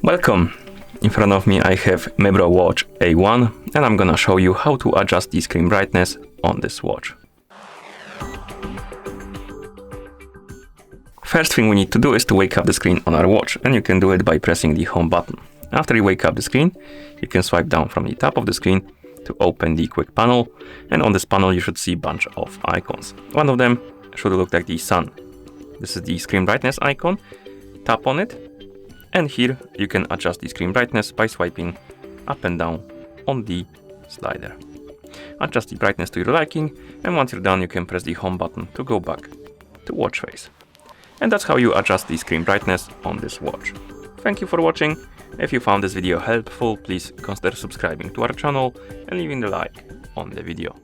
Welcome! In front of me I have Mibro Watch A1 and I'm gonna show you how to adjust the screen brightness on this watch. First thing we need to do is to wake up the screen on our watch, and you can do it by pressing the home button. After you wake up the screen, you can swipe down from the top of the screen to open the quick panel, and on this panel you should see a bunch of icons. One of them should look like the sun. This is the screen brightness icon. Tap on it, and here you can adjust the screen brightness by swiping up and down on the slider. Adjust the brightness to your liking, and once you're done you can press the home button to go back to watch face. And that's how you adjust the screen brightness on this watch. Thank you for watching. If you found this video helpful, please consider subscribing to our channel and leaving a like on the video.